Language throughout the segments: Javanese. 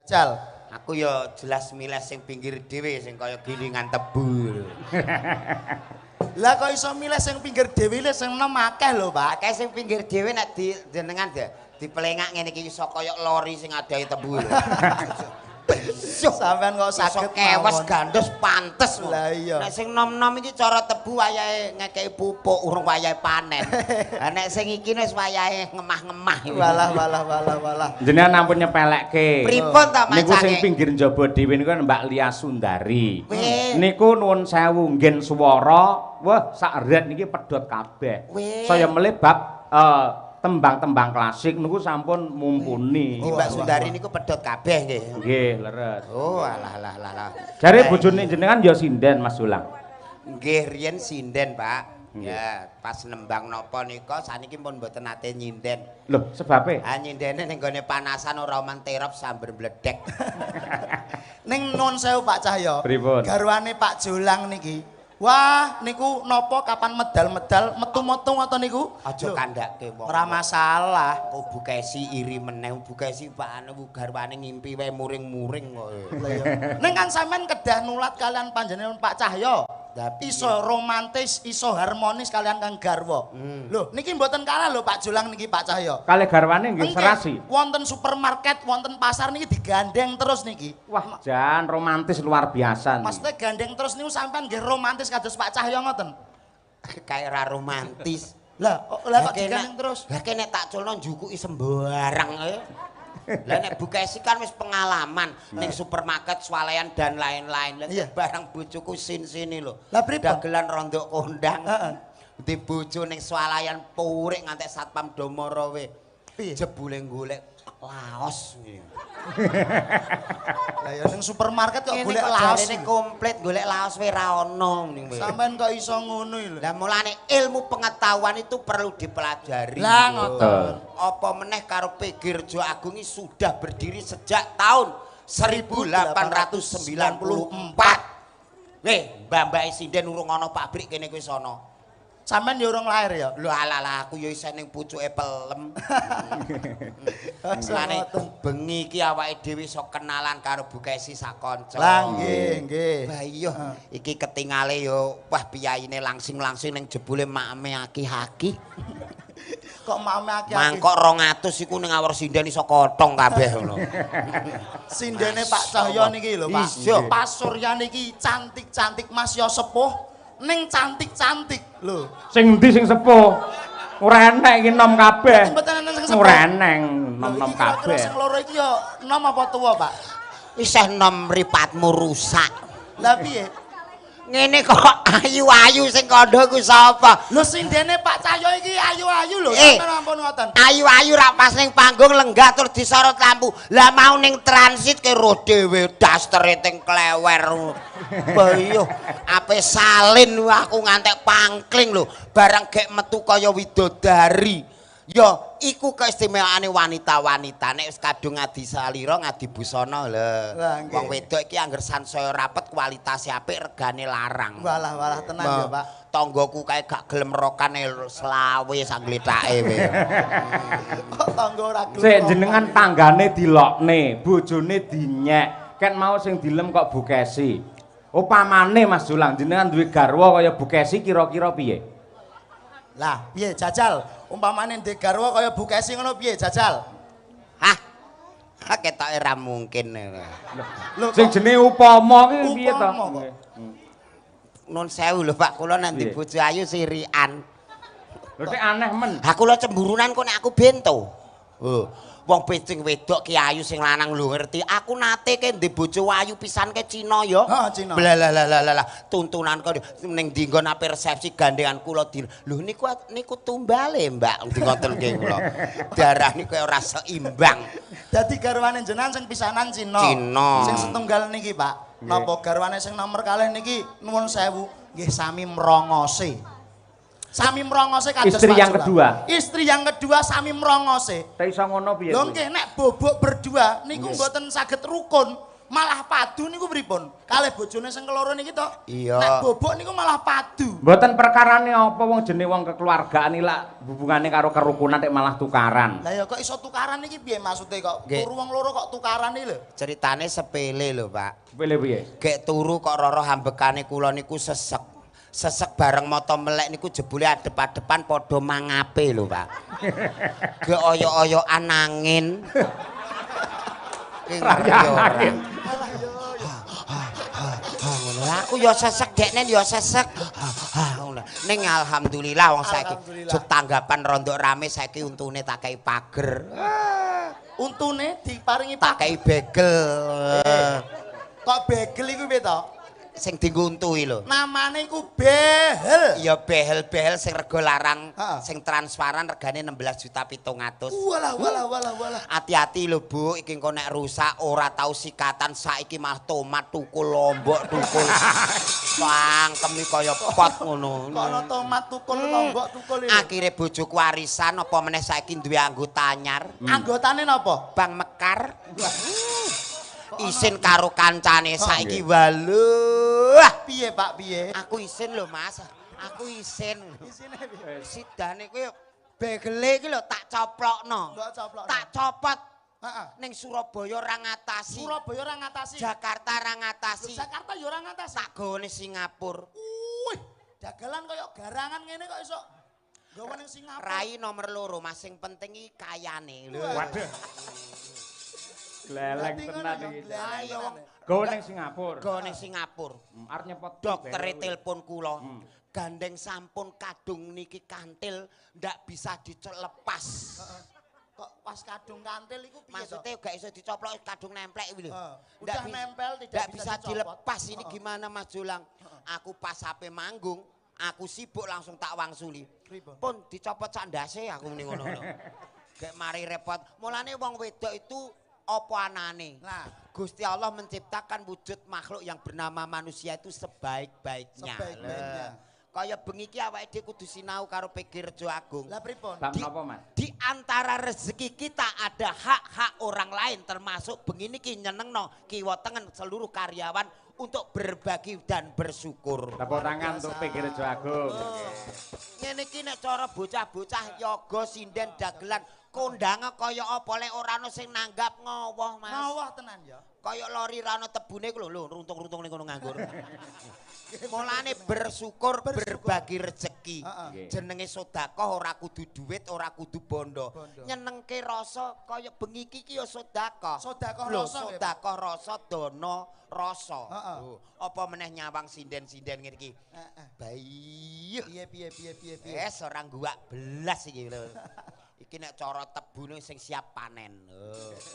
Jal, aku ya jelas milih sing pinggir dhewe sing kaya gilingan tebu. lah kok iso milih sing pinggir dhewe le sing enom akeh lho, Pak. Akeh sing pinggir dhewe nek jenengan dipelengak ngene iki iso kaya lori sing adahe tebu. Sampean kok saged kewes gandos pantes. Lah iya. Nek sing nom-nom iki cara tebu wayahe ngekeki pupuk urung wayahe panen. Lah nek sing iki wis wayahe ngemah-ngemah. Walah. Jenengan ampun nyepelekke. Pripun ta macane? Niku sing pinggir njaba dhewe niku Mbak Lia Sundari. Niku nuwun sewu nggen swara, wah sak ret niki pedhot kabeh. Saya melih bab tembang-tembang klasik niku sampun mumpuni. Mbak Sundari niku pedhot kabeh nggih. Nggih, leres. Oh, alah. Jare bojone jenengan ya sinden Mas Dulang. Nggih, riyen sinden, Pak. Ya, pas nembang napa nika saniki pun mboten nate nyinden. Loh, sebabe? Ah nyindene ning gone panasan ora manterop sambar bledek. Ning nuwun sewu Pak Cahyo. Pripun? Garwane Pak Jolang niki. Wah, niku napa kapan medal-medal metu-metu ngoten niku? Aja kandhake wong. Ora masalah. Kok Bu Kesi iri meneh, Bu Kesi Pak anu garwane ngimpi wae muring-muring kok. Ning kan sampean kedah nulat kalian panjenengan Pak Cahyo. Iso romantis, iso harmonis kalian kang garwa. Lho, niki mboten kalah lho Pak Jolang niki Pak Cahyo. Kalih garwane nggih serasi. Wonten supermarket, wonten pasar niki digandeng terus niki. Wah, jan romantis luar biasa. Maksudnya gandeng terus niku sampean nggih romantis kados Pak Cahyo ngoten. Kayak ora romantis. Lah kok digandeng terus? Lah nek tak culno njukuki sembarang ae. Lah nek Bu Kesi kan wis pengalaman ning supermarket swalayan dan lain-lain. Lah barang bojoku sin-sini lho. Lah pripun? Dagelan rondok kondang. Di bojo ning swalayan purik ngantek satpam do mara we. Jebule golek laos. Lah ya ning supermarket kok golek laos laos ini komplit golek laos we ra ono ning we. Sampeyan kok iso ngono lho. Lah mulane ilmu pengetahuan itu perlu dipelajari. Lah ngoten. Apa meneh karo Pegirjo Agung ini sudah berdiri sejak tahun 1894. Weh, mbak-mbak sinden urung ana pabrik kene kuwi sono. Sampeyan ya urung lahir ya? Lho alah aku ya isih ning pucuke pelem. Mulane bengi iki awake dhewe iso kenalan karo Bu Kesi sakanca. Lah nggih. Lah iya, iki ketingale yo wah piyaine langsing-langsing ning jebule makme aki-aki. Kok makme aki-aki? Mangkok 200 iku ning awur sinden iso kotong kabeh ngono. Sindene Pak Cahyo niki lho Pak. Pak Surya niki cantik-cantik Mas yo sepuh. Ning cantik-cantik lho. Sing endi sing sepuh? Ora enek iki nom kabeh. Mboten enten sing sepuh. Ora enek nom-nom kabeh. Sing loro iki yo nom apa tuwa, Pak? Isih nom mripatmu rusak. Lah piye? Ngene kok ayu-ayu sing kandha ku sapa? Lho sindene Pak Cahyo iki ayu-ayu lho, sampeyan ampun ngoten. Ayu-ayu ra pas ning panggung lenggah terus disorot lampu. Lah mau ning transit ke ro dhewe dastere teng klewer. Bayo ape salin aku ngantek pangkling lho. Barang gek metu kaya widodari. Ya iku keistimewaane wanita-wanita nek wis kadung ngadi salira ngadi busana lho. Wong wedok iki angger sansaya rapet kualitas apik regane larang. Walah tenan ya, Pak. Tanggoku kae gak gelem rokane selawe sak glethake we. Kok tangga ora gelem. Sik jenengan tanggane dilokne, bojone dinyek. Ken mau sing dilem kok Bu Kesi. Upamane Mas Dulang jenengan duwe garwa kaya Bu Kesi kira-kira piye? Lah, piye jajal? Umpamane ndek garwa kaya Bu Kesi ngono piye jajal? Hah? Ketoke ora mungkin. Lho sing jenenge upama ki piye to? Nun sewu lho Pak, kula nek ndi bojo ayu sirian. Lho nek aneh men. Ha kula cemburunan kok nek aku bento. Wong becing wedok ki ayu sing lanang lho ngerti. Aku nate ke ndek bojo ayu pisan ke Cina ya. Ha Cina. Blalalala tuntunan kok ning ndi nggon ape resepsi gandengan kula di. Lho niku tumbale Mbak ngoten ki kula. Darah niku ora seimbang. Dadi garwane jenengan sing pisanan Cina. Cina. Sing setunggal niki, Pak. Napa garwane sing nomor kalih niki nuwun sewu nggih sami mrongose. Sami mrongose kados istri yang kedua. Istri yang kedua sami mrongose. Ta iso ngono piye? Lho nggih nek bobok berdua niku mboten saged rukun. malah padu niku pripun? Kalih bojone sing keloro niki to. Iya. Nek bobok niku malah padu. Mboten perkarane apa wong jenenge wong kekeluargaan iki lak hubungane karo kerukunan nek malah tukaran. Lah ya kok iso tukaran iki piye maksude kok? Nggih. Turu wong loro kok tukaran iki lho. Ceritane sepele lho, Pak. Pilih piye? Gek turu kok roro hambekane kula niku sesek. Sesek bareng mata melek niku jebule adep-adepan padha mangape lho, Pak. Gek oyok-oyokan angin. Angin. Aku ya sesek dekne ya sesek. Ning alhamdulillah wong saiki juk tanggapan rondok rame saiki untune tak kei pager. Untune diparingi Tak kei begel. Kok begel iku piye to? Sing dienggo untui lho. Namane iku behel. Ya behel-behel sing rega larang, Heeh. sing transparan regane 16.700.000. Walah. Hati-hati lho Bu, iki engko nek rusak ora tau sikatan saiki malah tomat tukul lombok tukul. Pangkemi kaya pot ngono. Kono tomat tukul lombok tukul iki. Akhire bojoku warisan apa meneh saiki duwe anggota anyar. Anggotane napa? Bang Mekar. Isin karo kancane saiki waluh. Piye Pak piye? Aku isin lho Mas. Aku isin. Isine piye? Sidane kuwi begele iki lho tak coplokno. Mbok coplokno. Tak copot. Heeh. Ning Surabaya ora ngatasi. Surabaya ora ngatasi. Jakarta ora ngatasi. Jakarta ya ora ngatasi. Tak gone Singapura. Wih, dagelan kaya garangan ngene kok iso gawe ning Singapura. Rai nomor loro, Mas sing penting iki kayane. Lho. Waduh. Gleleng Berarti tenan ngono, iki. gleleng ya wong. Gawe ning Singapura. Gone Singapura. Arep nyepot Doktere telepon kula. Hmm. Gandeng sampun kadung niki kantil ndak bisa dilepas. Kok pas kadung kantil iku piye to? Maksudnya gak iso dicoplok kadung nemplek iki lho. Udah nempel tidak bisa bisa dilepas. Ini dicopot. gimana Mas Julang? Aku pas HP manggung, aku sibuk langsung tak wangsuli. Pripun? Pun dicopot sandase aku muni ngono. Gek mari repot. Mulane wong wedok itu apa anane? Nah, Gusti Allah menciptakan wujud makhluk yang bernama manusia itu sebaik-baiknya. Sebaik-baiknya. Kaya bengi iki awake dhewe kudu sinau karo PG Rejo Agung. lah pripun? Bab napa, Mas? Di antara rezeki kita ada hak-hak orang lain termasuk bengi niki nyenengno kiwa tengen seluruh karyawan untuk berbagi dan bersyukur. Tepuk tangan untuk PG Rejo Agung. Ngene iki nek cara bocah-bocah yoga sinden dagelan kondange kaya apa lek ora ana sing nanggap ngowoh Mas. Ngawah tenan ya. Kaya lori ra ana tebune ku lho runtung-runtung ning kono nganggur. Mulane bersyukur berbagi rezeki. Nggih. Jenenge sedekah ora kudu dhuwit, ora kudu bondo. Nyenengke rasa kaya bengi iki ya sedekah. Sedekah Lho, rasa nggih, Pak. sedekah rasa dana rasa. Heeh. Lho, apa meneh nyawang sinden-sinden ngene iki. Bayi. Piye. Wes ora guwak belas iki lho. Iki nek cara tebune sing siap panen.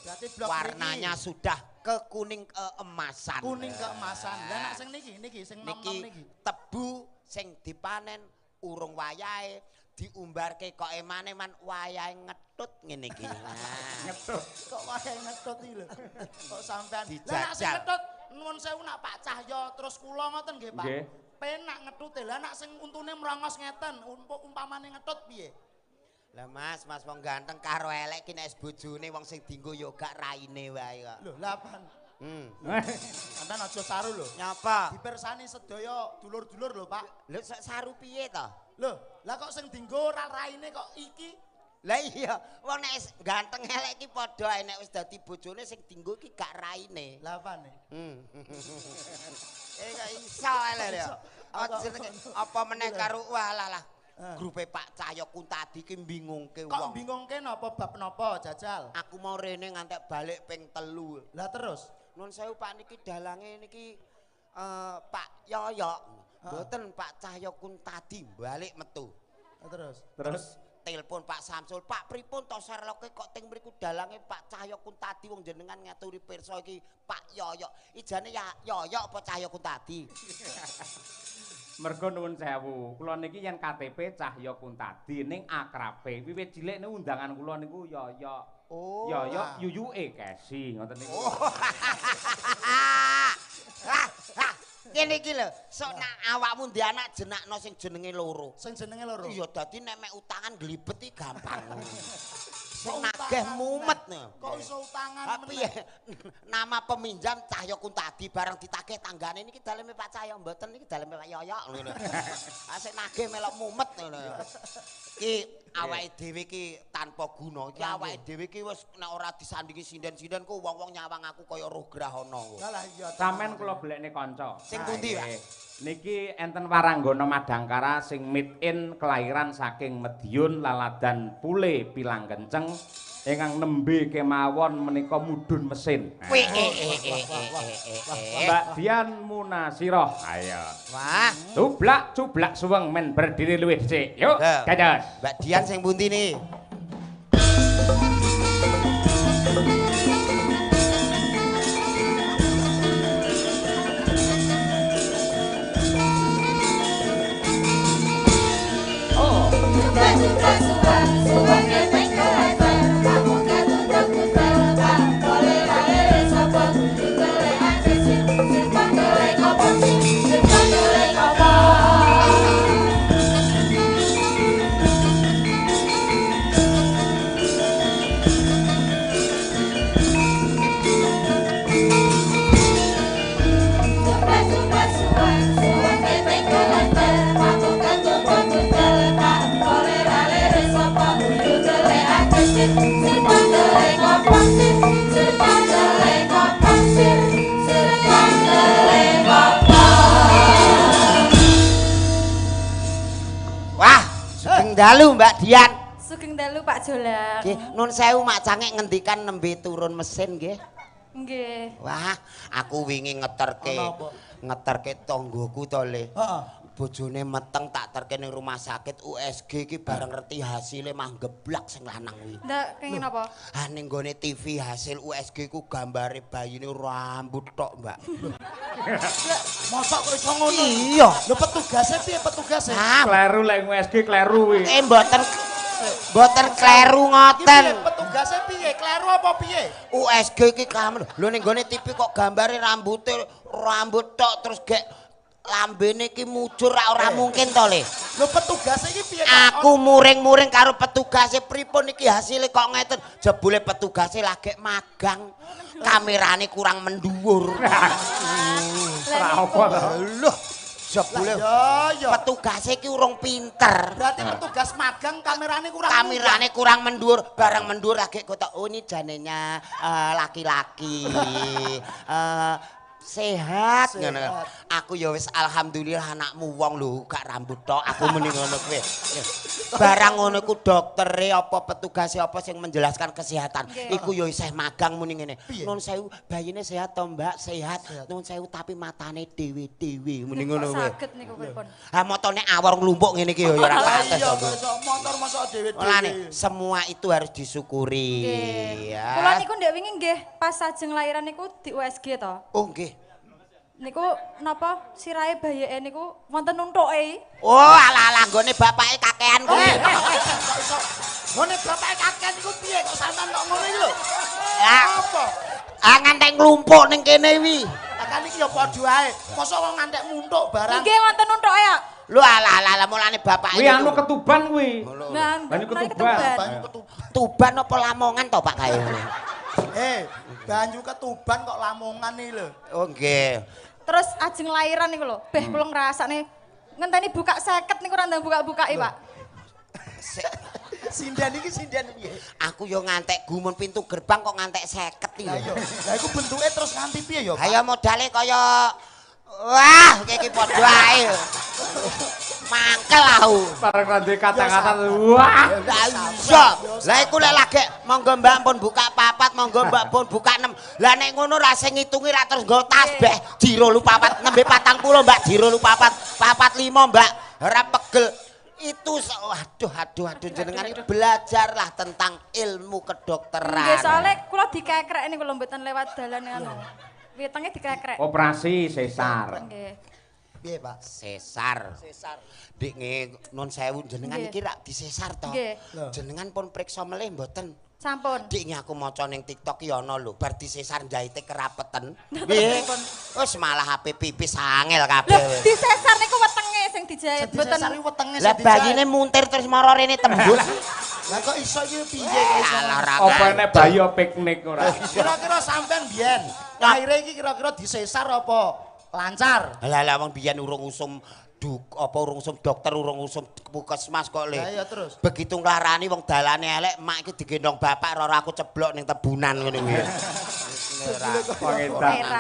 Berarti blok Warnanya niki sudah kekuning keemasan. kuning keemasan. Lah nek sing niki sing nom-nom Niki niki. tebu sing dipanen urung wayahe diumbarke kok emane man wayahe ngetut ngene iki. Ngetut. Kok wae ngetut iki lho. Kok sampean. Lah Dijajal. nek sing ngetut nuwun sewu nak Pak Cahyo terus kula ngoten nggih Pak. Nggih. Penak ngetute. Lah nek sing untune mrongos ngeten, umpamane ngetut piye? Lah Mas wong ganteng karo elek ki nek bojone wong sing dienggo yo gak raine wae kok. Lho, lah apaan? Sampean aja saru lho. Nyapa? Dipersani sedaya dulur-dulur lho, Pak. Lho saru piye to? Lho, lah kok sing dienggo ora raine kok iki? Lah iya, wong nek ganteng elek ki padha ae nek wis dadi bojone sing dienggo ki gak raine. Lah apane? Gak iso elek ya. Apa meneh karo walah. Grupe Pak Cahyo Kuntadi ki bingungke Kok wong. bingungke napa bab napa, Jajal? Aku mau rene ngantek balik ping 3. Lah terus? Nun sewu Pak niki dalange niki Pak Yoyo. Mboten Pak Cahyo Kuntadi balik metu. Terus? Telepon Pak Samsul, Pak pripun to Sherlocke kok teng mriku dalange Pak Cahyo Kuntadi wong jenengan ngaturi pirsa iki Pak Yoyo. Ijane ya Yoyo apa Cahyo Kuntadi? Mergo nuwun sewu, kula niki yen KTP Cahyo Kuntadi ning akrabe. Wiwit cilik niku undangan kula niku Yoyo. Oh. Yoyo yuyuke Kesi ngoten niku. Ngene iki lho, sok nak awakmu ndek anak jenakno sing jenenge loro. Sing jenenge loro. Iya dadi nek mek utangan glibet iki gampang. Sing nagih mumet. Kok iso utangan Tapi nama peminjam Cahyo Kuntadi bareng ditagih tanggane niki daleme Pak Cahyo mboten niki daleme Pak Yoyok ngono. Sing nagih melok mumet ngono. Ki awake dhewe ki tanpa guna. Ki awake dhewe ki wis nek ora disandingi sinden-sinden ku wong-wong nyawang aku kaya roh grahana. Lah iya. Sampeyan kula golekne kanca. Sing pundi, Pak? Niki enten Waranggana Madangkara sing made in kelahiran saking Madiun Laladan Pule Pilang Kenceng ingkang nembe kemawon menika mudhun mesin. Mbak Dian Munasirah. Ayo. Wah, Cublak suweng men berdiri luwih dhisik. Yuk, dados. Mbak Dian sing pundi nih? Dalu Mbak Dian. Sugeng dalu Pak Jolang. Nggih, nun sewu Mak Cange ngendikan nembe turun mesin nggih. Nggih. Wah, aku wingi ngeterke tanggoku to Le. Heeh. Bojone meteng tak terke ning rumah sakit USG iki bareng ngerti hasile mah geblak sing lanang kuwi. Ndak kenging apa? Ah ning gone TV hasil USG ku gambare bayine rambut tok, Mbak. Mosok kok iso ngono? Iya. Lho petugase piye petugase? Kleru lek USG kleru kuwi. Mboten kleru ngoten. Piye petugase piye? Kleru apa piye? USG iki kamen. Lho ning gone TV kok gambare rambut tok terus gek lambene iki mujur ora mungkin to Le. Lho petugase iki piye? Aku muring-muring karo petugase pripun iki hasile kok ngeten. Jebule petugase lagi magang. Kamerane kurang menduwur. Ora apa to. Lho, jebule petugase iki urung pinter. Berarti petugas magang kamerane kurang mendur, barang mendur lagi kotak oh ini janenya laki-laki. Sehat ngono. Aku ya wis alhamdulillah anakmu wong lho gak rambut tok. Aku muni ngono kuwi. Barang ngono iku doktere apa petugase apa sing menjelaskan kesehatan. Iku ya isih magang muni ngene. Nun sewu bayine sehat to Mbak? Sehat. Nun sewu tapi matane dhewe-dhewe muni ngono kuwi. Saged niku pripun? Ha motone awor nglumpuk ngene iki ya ora pantes. Iya, motor mosok dhewe-dhewe. Mulane semua itu harus disyukuri. Ya. Kula niku ndek wingi nggih pas sajeng lahiran niku di USG to. Oh nggih. Niku napa sirahe bayeke niku wonten nuntuke. Oh ala-ala nggone bapake kakean kuwi. Kok iso ngene bapake kakean iku piye kok sampean kok ngono iki lho? Lah Apa? Ah ngantek nglumpuk ning kene wi. Kan iki ya padha ae. Mosok kok ngantek muntuk barang. Nggih wonten nuntuke ya. Lho ala-ala mulane bapake. Kuwi anu ketuban kuwi. Nah, Banyu menawi ketuban. Tuban apa Lamongan to Pak kae. Banyu ketuban kok Lamongan iki lho. Oh nggih. Terus ajeng lahiran niku lho, beh kula ngrasakne ngenteni buka 50 niku ora ndang buka-bukake, Pak. Sinden iki sinden piye? Aku yo ngantek gumun pintu gerbang kok ngantek 50 iki. Lah iya. Lah iku bentuke terus nganti piye ya? Kaya modale kaya wah, iki padha ae. Mangkel aku. Bareng randhe kata-kata wah. Iya. Lah iku lek lagi monggo Mbak pun buka 4, monggo Mbak pun buka 6. Lah nek ngono ra sing ngitungi ra terus nggo tasbih. Jiro lupa 4, nembe 40 Mbak, jiro lupa 4, 45 Mbak. Ora pegel. Itu aduh jenengan iki belajarlah tentang ilmu kedokteran. Nggih, soalnya kula dikekrek niku lho mboten lewat dalan anu. Wetenge dikekrek. Operasi sesar. Nggih. Piye, Pak? Sesar. Dik nun sewu jenengan iki rak disesar to. Jenengan pun priksa melih mboten? Sampun. Dik aku maca ning TikTok iki ana lho, bar disesar jahite kerapeten. Nggih. Wis malah HP pipis angel kabeh. Lho, disesar niku wetenge sing dijahit mboten. Disesar wetenge Lah bayine muntir terus mara rene tembus. Lah kok iso iki piye kok iso? Apa nek bayo piknik ora? Kira-kira sampean biyen lahire iki kira-kira disesar apa lancar? Lah wong biyen urung usum urung usum dokter urung usum puskesmas kok le. Lah iya terus. Begitu nglarani wong dalane elek mak iki digendong bapak ora aku ceblok ning tebunan ngono kuwi.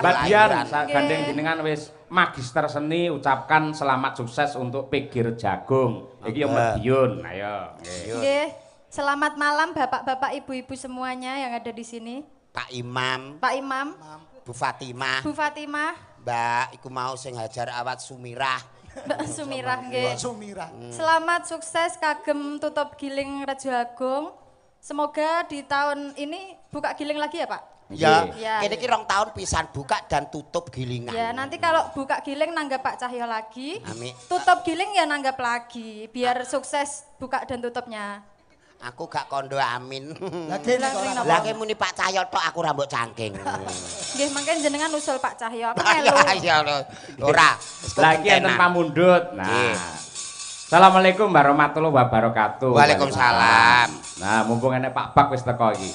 Mbak Dian, gandeng jenengan wis magister seni ucapkan selamat sukses untuk Pegir Jagung. Iki yo Madiun, ayo. Nggih. Selamat malam Bapak-bapak, Ibu-ibu semuanya yang ada di sini. Pak Imam, Pak Imam, Bu Fatimah, Bu Fatimah, Mbak iku mau sing Hajar Awat Sumirah. Mbak Sumirah nggih. Sumirah. Selamat sukses kagem tutup giling Raja Agung. Semoga di tahun ini buka giling lagi ya, Pak? Ya, Ya. kene iki 2 tahun pisan buka dan tutup gilingan. Ya, nanti kalau buka giling nanggap Pak Cahyo lagi. Amin. Tutup giling ya nanggap lagi biar sukses buka dan tutupnya. Aku gak kondo amin. Lagi Lah ki muni Pak Cahyo tok aku rambut cangking. Nggih, mangken jenengan usul Pak Cahyo. Aku Ya melu. ya ora. Lagi enten pamundhut. Nah. Assalamualaikum warahmatullahi wabarakatuh. Waalaikumsalam. Nah, mumpung enek Pak Bak wis teko iki.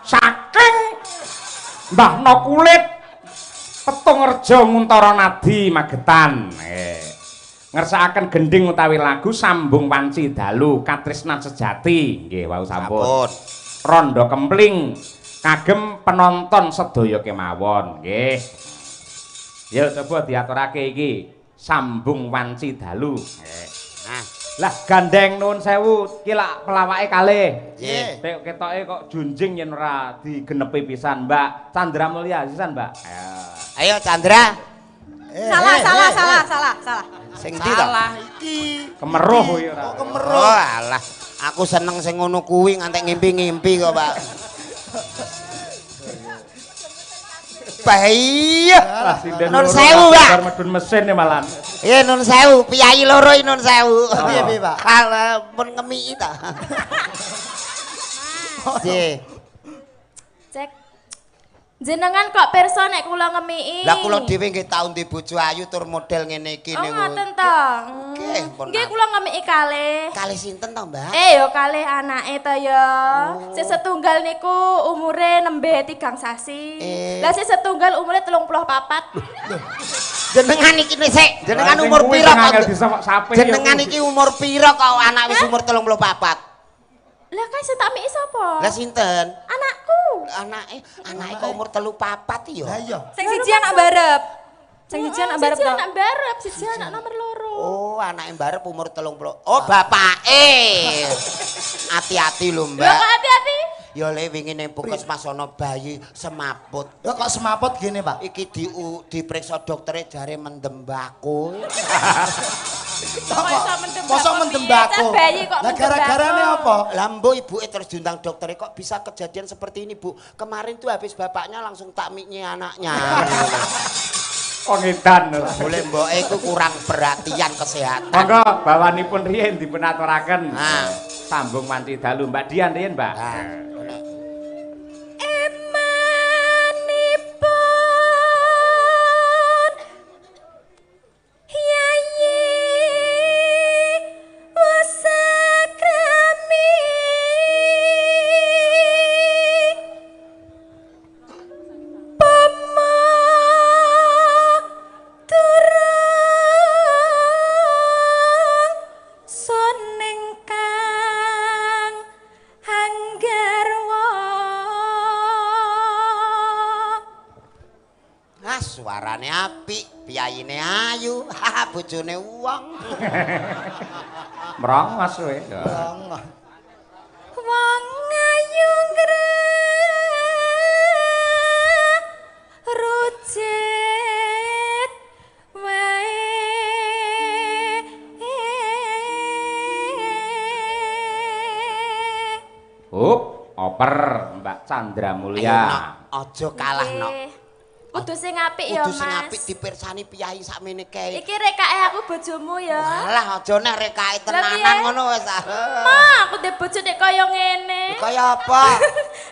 Saking Mbah No Kulit Petungrejo Nguntara Nadi Magetan. Ngersakaken gending utawi lagu Sambung Wanci Dalu Katresnan Sejati. Nggih, wau sampun. Rondo Kempling kagem penonton sedaya kemawon. Nggih. Ya coba diaturake iki Sambung Wanci Dalu. Nah, lah gandeng nuwun sewu ki lak pelawake kalih. Nggih. Ketoke kok junjing yen ora digenepi pisan, Mbak. Chandra Mulya sisan, Mbak. Ayo Chandra. Salah. Sing ndi to? Salah iki. Kemeruh kuwi ora. Kok kemeruh? Oh alah, aku seneng sing ngono kuwi ngantek ngimpi-ngimpi kok, Pak. Bahaya. Nun sewu, Pak. Bar medun mesin e malan. Iya nun sewu, piyai loro nun sewu. Piye, Pak? Kalau pun ngemiki ta. Piye? Cek. Jenengan kok pirsa nek kula ngemiki? Lah kula dhewe nggih tau ndek bojo ayu tur model ngene iki Oh, niku. ngoten to. Nggih, pun. Nggih kula ngemiki kalih. Kalih sinten to, Mbak? Ya kalih anake to ya. Sing setunggal niku umure nembe 3 sasi. Lah sing setunggal umure 34. Jenengan iki sik, jenengan umur pira kok? Jenengan iki umur pira kok anak wis umur 34? Lah kan sing tak miki sapa? Lah sinten? Anakku. Anake kok umur 34 ya? Lah iya. Sing siji anak barep. Sing siji anak barep Siji to. anak barep, siji anak nomor loro. Oh, anake mbarep umur 30. Oh, bapake. Hati-hati lho, Lah Mbak. kok hati-hati? Ya le wingi ning puskesmas ana bayi semaput. Lah kok semaput gini, Pak? Iki diperiksa doktere jare mendem mbako. Mosok mendem mbako. Bayi kok Lah gara-garane apa? Lah mbok ibuke terus diundang doktere kok bisa kejadian seperti ini, Bu. Kemarin tuh habis bapaknya langsung takmiknya anaknya. Oh ngedan. Boleh mboke iku kurang perhatian kesehatan. Monggo bawanipun riyen dipun aturaken. Nah. Sambung Wanci Dalu Mbak Dian riyen, Mbak. Suarane apik, piyayine ayu, bojone wong. Merongos kowe. Wong ayu rujet wae. Oper Mbak Chandra Mulya. Ayo, aja kalah, Nok. Kudu sing apik ya, Mas. Kudu sing apik dipirsani piyai sakmene kae. Iki rekake aku bojomu ya. Alah aja nek rekake tenanan ngono wis. Ma, aku ndek bojo nek kaya ngene. Kaya apa?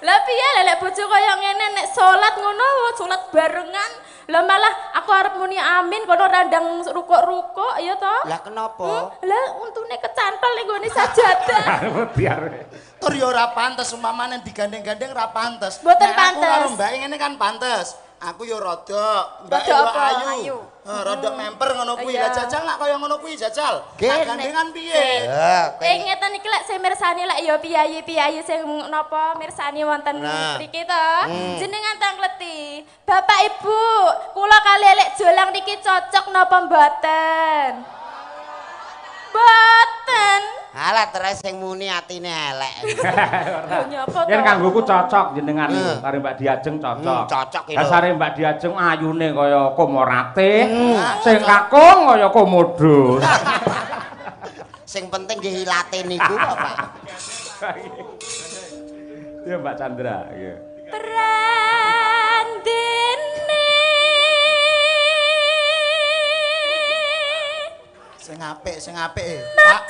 Lah piye lek bojo kaya ngene nek salat ngono, salat barengan. Lah malah aku arep muni amin kono randang rukuk-rukuk ya to. Lah kenapa? Lah untune kecantol ning gone sajadah. Biar. Tur ya ora pantes umpamane digandeng-gandeng ora pantes. Mboten Nek aku pantes. karo Mbak ngene kan pantes. Aku ya rada, Mbak Rada ya apa? ayu. Rada memper ngono kuwi. Lah jajal nak kaya ngono kuwi jajal. Gene. Gandengan piye? Ngeten iki lek sing mirsani lek ya piyayi-piyayi sing napa mirsani wonten mriki to. Jenengan tangleti. Bapak Ibu, kula kali lek jolang niki cocok napa mboten? Mboten. Alah terus sing muni atine elek. Nyapa to? Yen kanggoku cocok jenengan karo Mbak Diajeng cocok. Cocok iki lho. Dasare Mbak Diajeng ayune kaya Komorate, sing kakung kaya Komodo. Sing penting nggih ilate niku kok, Pak. Ya Mbak Chandra, iya. Prandene Sing apik, Pak.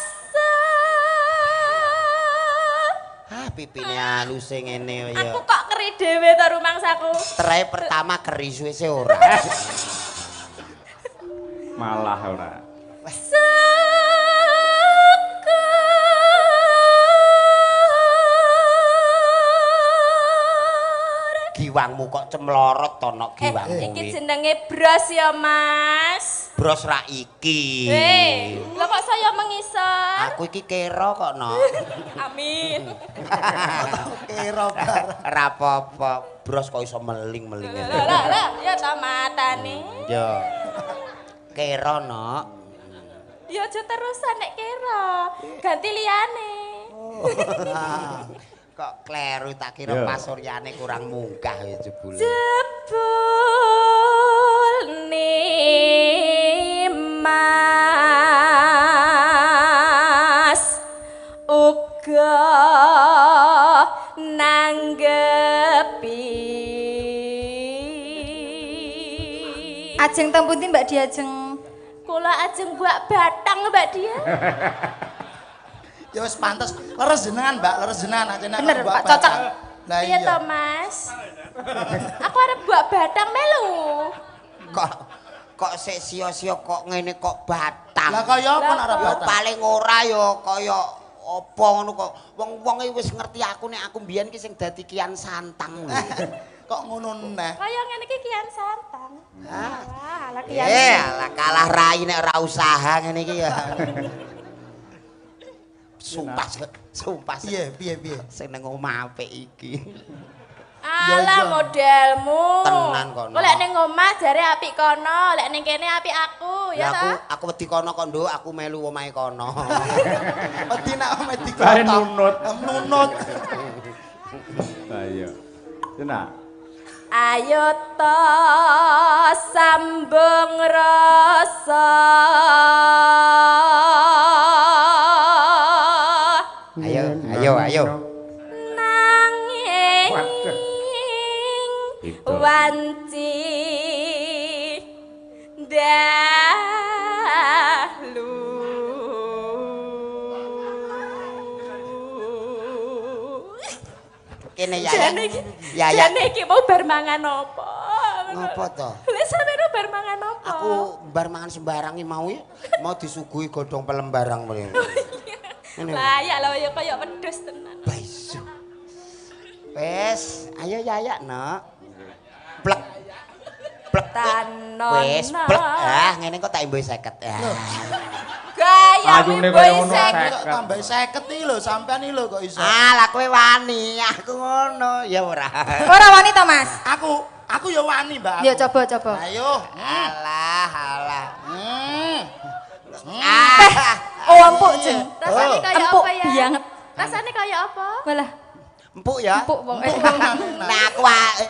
Pipine halus sing ngene ya. Aku kok keri dhewe to rumangsaku. Terae pertama keri suwe ora. Malah ora. Giwangmu kok cemlorot to nok giwangmu. Iki jenenge bros ya, Mas. Bros ra iki. Lho kok saya mengisor? Aku iki kero kok no. Amin. Kira bar. Ra apa-apa. Bros kok iso meling-meling. Lah, ya ta matane. Yo. Kero no. Ya aja terusan nek kira. Ganti liyane. Kok kleru tak kira Yo. pasuryane kurang munggah ya jebule. Jebul ni Mas uga nanggepi. Ajeng teng pundi Mbak Diajeng? Kula ajeng buak batang Mbak Dia. Ya wis pantes. Leres jenengan, Mbak, leres jenengan aja nek Bener, buat Pak, cocok. baca. Lah Iya iya. to Mas. Aku arep buak batang melu. Kok sik sia-sia kok ngene kok batang. Lah kaya apa nek ora Ya batang? paling ora ya kaya apa ngono kok. Wong-wong iki wis ngerti aku nek aku mbiyen ki sing dadi kian santang. Kok ngono neh. Kaya ngene iki kian santang. Wah, ala kian. Alah kalah rai nek ora usaha ngene iki ya. Sumpah. Piye. Sing nang omah apik iki. Ala modelmu. Tenan kono. Kok lek ning omah jare apik kono, lek ning kene apik aku, ya ta? Aku wedi kono kok nduk, aku melu omahe kono. Wedi nek ame Bare dikotok. nunut. Nunut. Ayo. Cina. Ayo to sambung rasa. Ayo. Nanging Itu. wanci dahlu. Kene ya. Jane iki mau bar mangan apa? Ngopo to? Lek sampeyan bar mangan apa? Aku bar mangan sembarang iki mau disuguhi godhong pelembarang mrene. Layak lho ya kaya wedhus tenan. Baisu. Wes, ayo ya, Nok. Plek. Tanon. Wes, plek. Ngene kok tak imbuh 50. Gaya Ayune boy kaya ngono, sek. Kok tambah 50 iki lho, sampean iki lho kok iso. Lah kowe wani, aku ngono. Ya ora. Ora wani to, Mas? Aku ya wani, Mbak. Ya coba. Ayo. Alah. Oh, empuk, Jeng. Rasane kaya Empuk apa ya? banget. Rasane kaya apa? Walah, Empuk ya. empuk wong. Nah, aku wae.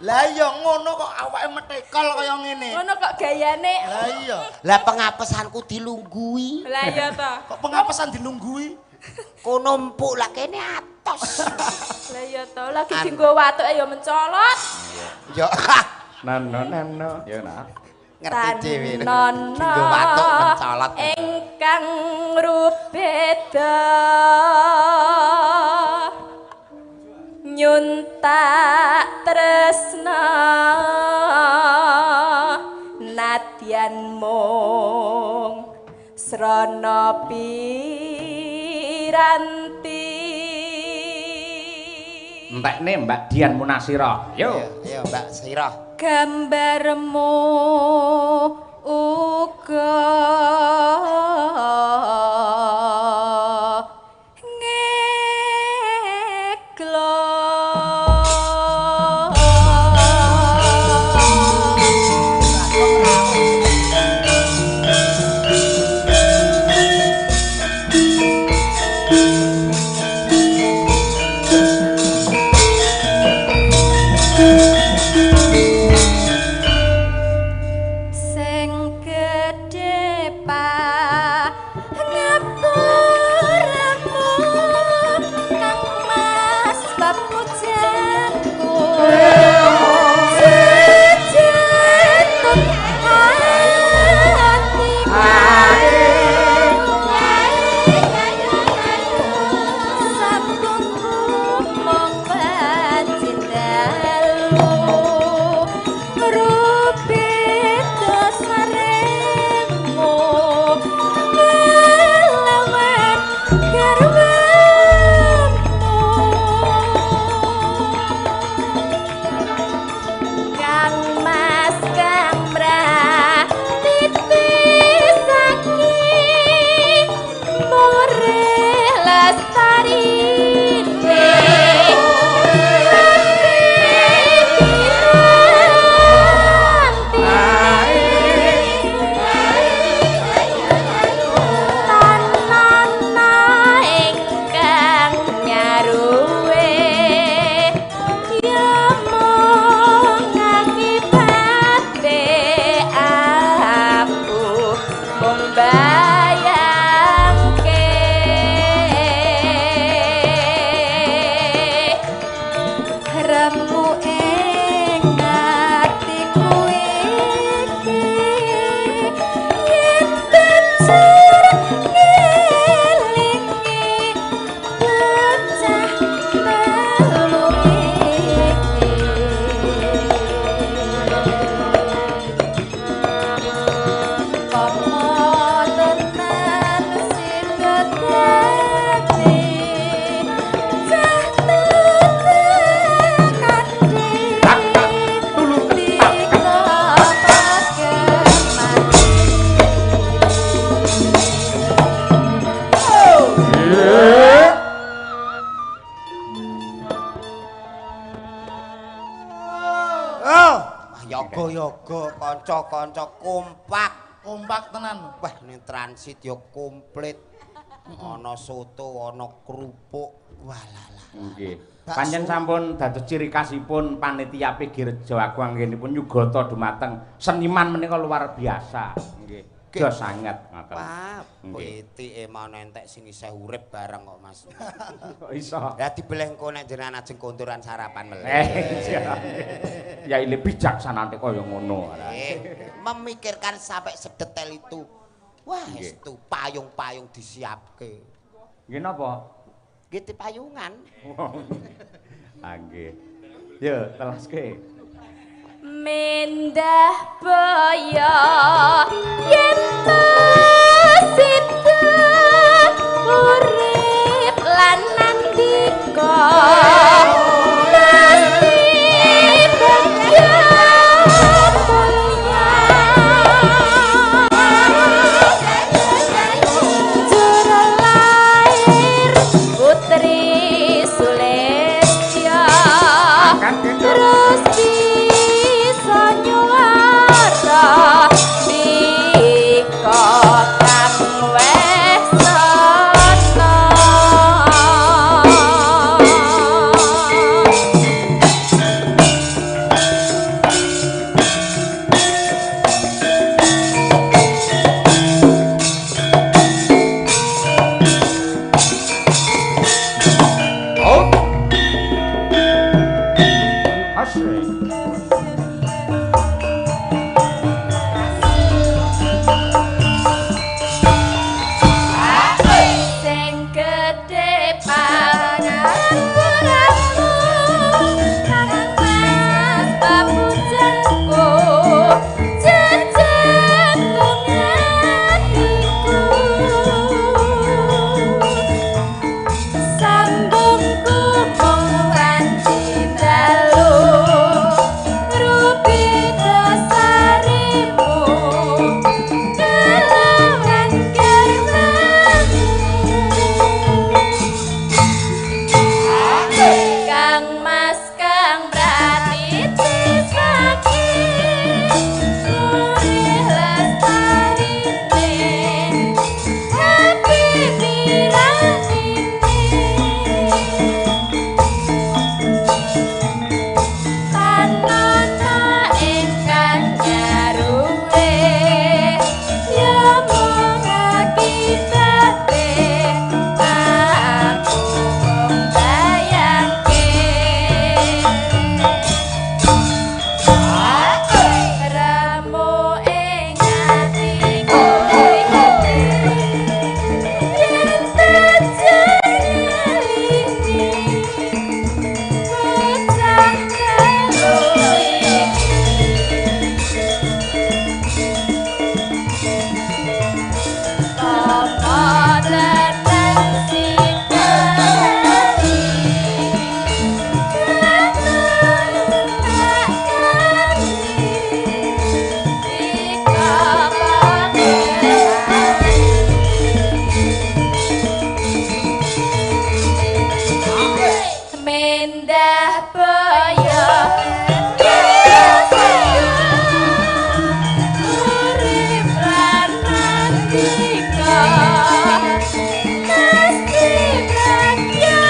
Lah iya ngono kok awake metekol kaya ngene. Ngono kok gayane. Lah iya. Lah pengapesanku dilunggui. Lah iya to. Kok pengapesan dilunggui? Kono empuk lah kene atos. Lah iya to, lagi dienggo watuk ya mencolot. Yo. Nano ya nah. Ngerti dhewe. Nono Dienggo watuk mencolot. Ingkang rubeda nyuntak tresna nadyan mung srana piranti. Entekne Mbak Dian Munasira. Yo. Yo Mbak Sira. Gambarmu uga ngeklo. Yoga-yoga kanca-kanca kompak. Kompak tenan. Wah, ning transit ya komplit. Ana soto, ana kerupuk. Walah. Nggih. Panjen sampun dados ciri khasipun panitia PG Rejo Agung anggenipun nyugata dumateng seniman menika luar biasa. Nggih. Jos sanget ngoten. Wah, pitike mau entek sing isih urip bareng kok Mas. Kok iso? Ya dibeleh engko nek jenengan ajeng konturan sarapan meleh. Ya ini bijaksana kaya ngono. Memikirkan sampai sedetail itu. Wah, itu payung-payung disiapke. Nggih napa? Nggih payungan. Ah nggih. Yo, telaske. Mendah boyo yen sida urip lan nandika Asik. Sing gedhe panganan kurangmu kangen mas babujanku jejantung hatiku sambungku mung cintalu rupi dasarimu kelawan kermamu Kang Mas Kang Pratiti Saki Murih lestarine Happy Piratine Panono ingkang nyaruwe Ya mung akibate aku mung bayangke Ramu ing atiku Yen terjadi bocah karo Apa tenang sikali Mendah boyo urip lan mandika mesti prakyaya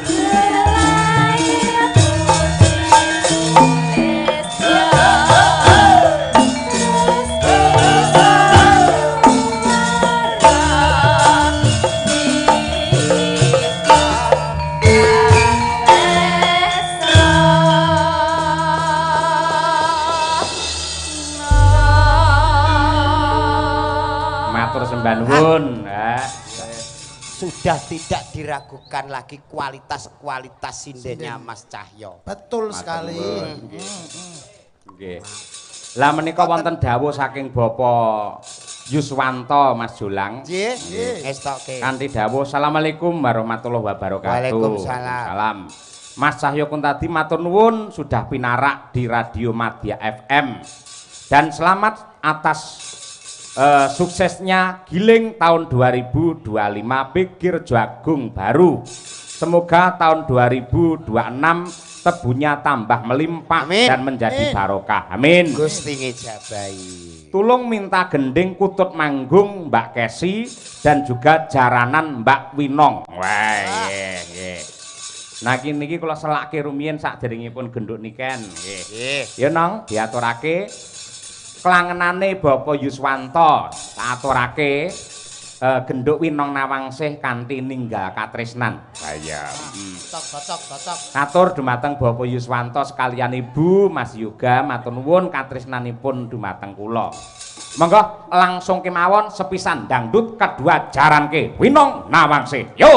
Berlayar putih Matur sembah nuwun. Sudah tidak diragukan lagi kualitas-kualitas sindennya Mas Cahyo. Betul sekali. Nggih. Lah menika wonten dawuh saking Bapak Yuswanto Mas Jolang. Nggih, estoke. Kanthi dawuh Assalamualaikum warahmatullahi wabarakatuh. Waalaikumsalam. Salam. Mas Cahyo Kuntadi matur nuwun sudah pinarak di Radio Madya FM. Dan selamat atas suksesnya Giling tahun 2025 Pikir Jagung Baru. Semoga tahun 2026 tebunya tambah melimpah Amin. dan menjadi barokah. Amin. Gusti ngejabahi. Tulung minta gending kutut manggung Mbak Kesi dan juga jaranan Mbak Winong. Wah, nggih. Nah niki kula selake rumiyin saderengipun genduk niken nggih. Ya Nong, diaturake klangenane Bapak Yuswanto tak aturake genduk Winong Nawangsih kanthi ninggal katresnan. Saya. Cocok. Atur dumateng Bapak Yuswanto sekalian Ibu Mas Yoga matur nuwun katresnanipun dumateng kula. Monggo langsung kemawon sepisan dangdut kedua jaranke Winong Nawangsih. Yo.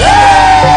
Hey!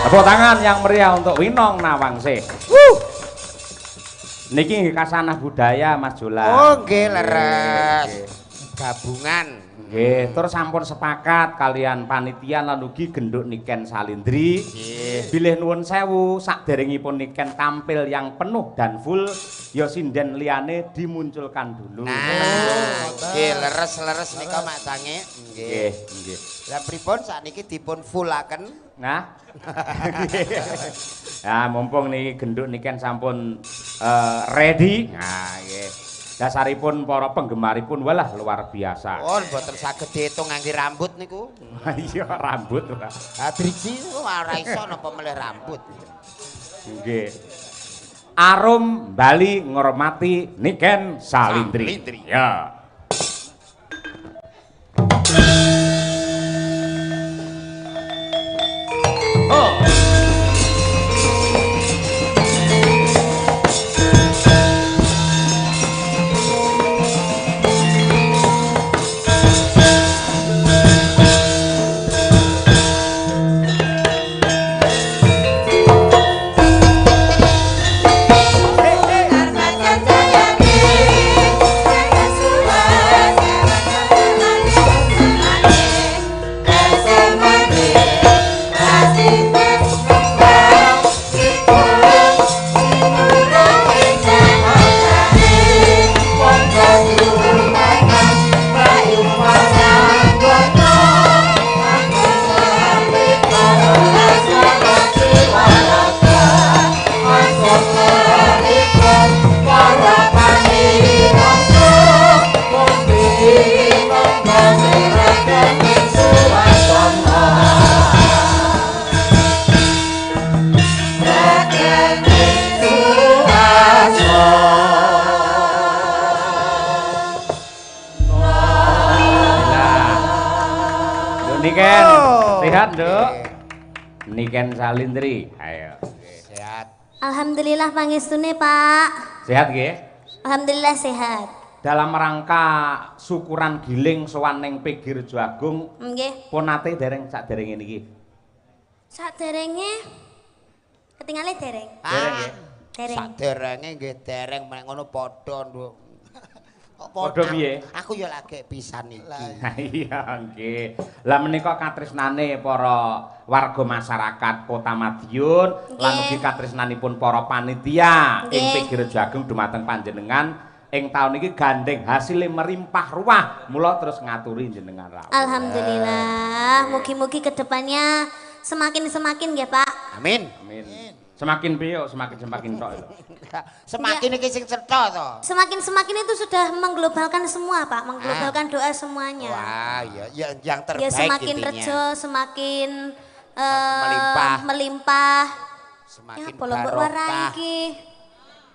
Tepuk tangan yang meriah untuk Winong Nawangse. Niki kasanah budaya Mas Jolang. Oh nggih leres. Gabungan. Nggih, terus sampun sepakat kalian panitia lan ugi genduk Niken Salindri. Nggih. Bilih nuwun sewu sakderengipun Niken tampil yang penuh dan full ya sinden liyane dimunculkan dulu. Nah, nggih leres-leres nika Mak Sange. Nggih, nggih. Lah pripun sakniki dipun fullaken? Nah. Ya mumpung niki genduk Niken sampun ready. Nah, nggih. Dasaripun para penggemaripun walah luar biasa. Oh, mboten saged diitung ngangge rambut niku. Iya, rambut, Pak. Ha driji ora iso napa melih rambut. Nggih. Arum Bali ngormati Niken Salindri. Ya. Niken, sehat, Nduk? Niken Salindri, ayo. Sehat. Alhamdulillah pangestune, Pak. Sehat nggih? Alhamdulillah sehat. Dalam rangka syukuran giling sowan ning PG Rejo Agung, Nggih. pun nate dereng saderenge niki. Saderenge ketingale dereng. Dereng nggih. Dereng. Saderenge nggih dereng mek ngono padha, Nduk. Padha piye? Aku ya lagi pisan iki. Iya nggih. Lah menika katresnane para warga masyarakat Kota Madiun lan ugi katresnanipun para panitia ing PG Rejo Agung dumateng panjenengan ing taun iki gandeng hasilé merimpah ruah. Mula terus ngaturi jenengan rawuh. Alhamdulillah. Mugi-mugi kedepannya semakin nggih, Pak. Amin. Amin. Semakin piye semakin tok lho. Semakin iki sing cetha to. Semakin itu sudah mengglobalkan semua, Pak. Mengglobalkan doa semuanya. Wah, ya yang terbaik ya semakin intinya. rejo, semakin melimpah. Ya Semakin bolong mbok warai iki.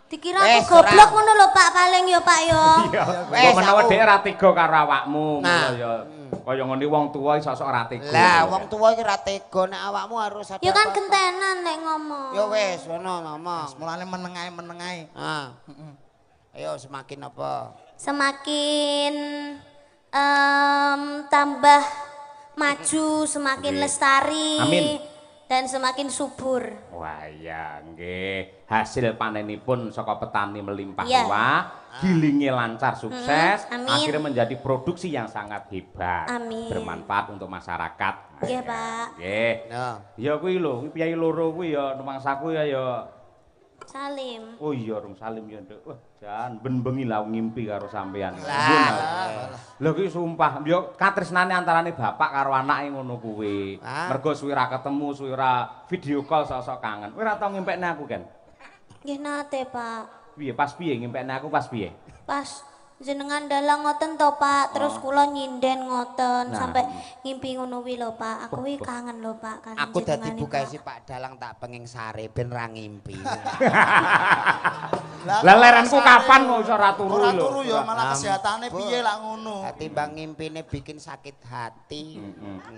Dikira Wes, aku goblok ngono lho, Pak, paling ya, Pak ya. Iya. Wes, Kok menawa aku- dhek ra tega karo awakmu, Nah. ngono ya. Kaya ngene wong tuwa iso sok ra tega. Lah, wong tuwa iki ra tega nek awakmu harus ada. Ya kan apa-apa. gentenan nek ngomong. Ya wis, ngono ngomong. Mulane menengae. Ah. Ayo semakin apa? Semakin tambah maju, semakin Nggih. lestari. Amin. Dan semakin subur. Wah ya nggih, hasil panenipun saka petani melimpah Iya. ruah, gilinge lancar sukses, amin. akhirnya menjadi produksi yang sangat hebat, Amin. bermanfaat untuk masyarakat. Nggih, Ya, Pak. Nggih. Nah. Ya kuwi lho, kuwi piyai loro kuwi ya numangsaku ya Salim. Oh iya rung salim ya nduk. Wah, jan ben-bengi lah ngimpi karo sampean. Lho ki sumpah, yo katresnane antarane bapak karo anake ngono kuwi. Mergo suwi ra ketemu, suwi ra video call sok-sok kangen. Kowe ora tau ngimpekne aku kan? Nggih nate, Pak. Piye pas piye ngimpekne aku pas piye? Pas jenengan dalang ngoten to, Pak. Terus kula nyinden ngoten sampai ngimpi ngono kuwi lho, Pak. Aku kuwi kangen lho, Pak. Kan Aku dadi bukae si Pak Dalang tak penging sare ben ra ngimpi. Lah lerenku kapan kok iso ora turu lho? Ora turu ya malah kesehatane piye lak ngono. Timbang ngimpine bikin sakit hati.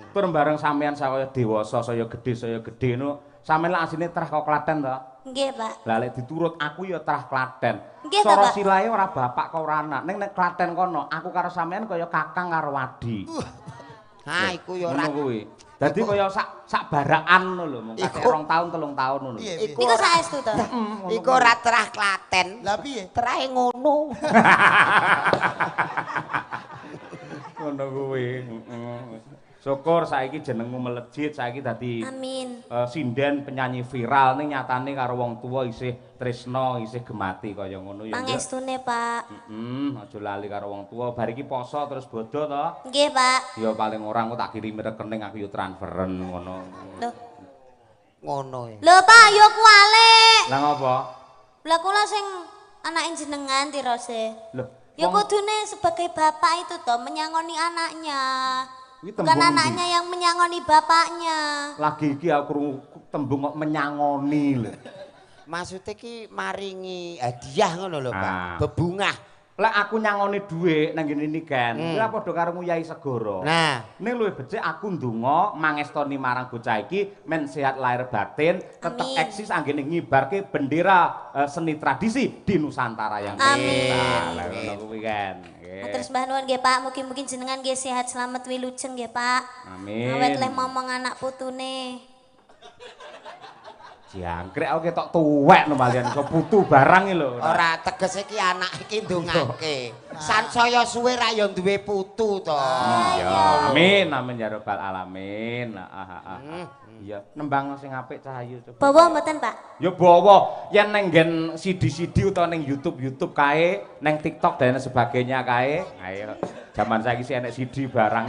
Tur bareng sampean saya dewasa, saya gedhe no. Sampeyan lak asline trah kok Klaten to? Nggih, Pak. Lah lek diturut aku ya trah Klaten. Nggih, Cara Pak. silahe ora bapak kok ora anak. Ning nek Klaten kono, aku karo sampean kaya kakang karo wadi. Ha iku ya ora. Ngono kuwi. Dadi kaya sak barakan ngono lho, mung kakek 2 tahun 3 tahun ngono. Iku saestu to. Iku ora terah Klaten. Lah piye? Terahe ngono. Ngono kuwi. Syukur saiki jenengmu melejit, saiki dadi Amin. sinden penyanyi viral ning nyatane karo wong tuwa isih tresna, isih gemati kaya ngono ya. Pangestune, Pak. Aja lali karo wong tuwa. Bar iki poso terus bodho to. Nggih, Pak. Ya paling ora engko tak kirimi rekening aku yo transferen ngono. Loh. Ngono ya. Lho, Pak, yo kuwale. Lah ngopo? Lah kula sing anake jenengan tirose. Loh, Ya kudune sebagai bapak itu toh menyangoni anaknya. kuwi Bukan tembung anaknya yang menyangoni bapaknya. lagi iki aku krungu tembung kok menyangoni lho. Maksudnya ki maringi hadiah ngono lho, Pak. Ah. Bebungah. Lek aku nyangoni dhuwit nang ngene iki kan, kuwi padha karo Yai Segara. Nah, Ning luwih becik aku ndonga mangestoni marang bocah iki men sehat lahir batin, tetep Amin. eksis anggene ngibarke bendera seni tradisi di Nusantara yang Amin. kita. Lah ngono kuwi kan. Terus mbah nuwun nggih Pak, mugi-mugi jenengan nggih sehat selamat wilujeng nggih Pak. Amin. Awet leh momong anak putune. Jangkrik aku ketok tuwek no malian iso putu barang iki lho. ora tegese ki anak iki ndongake. Sansaya suwe ra ya duwe putu to. Iya. Amin amin ya rabbal alamin. Iya, nembang sing apik Cahayu coba. Bawa mboten Pak? Ya bawa, yen neng nggen CD-CD utawa neng YouTube kae, neng TikTok dan sebagainya kae. Ayo, zaman saiki sih enek CD barang.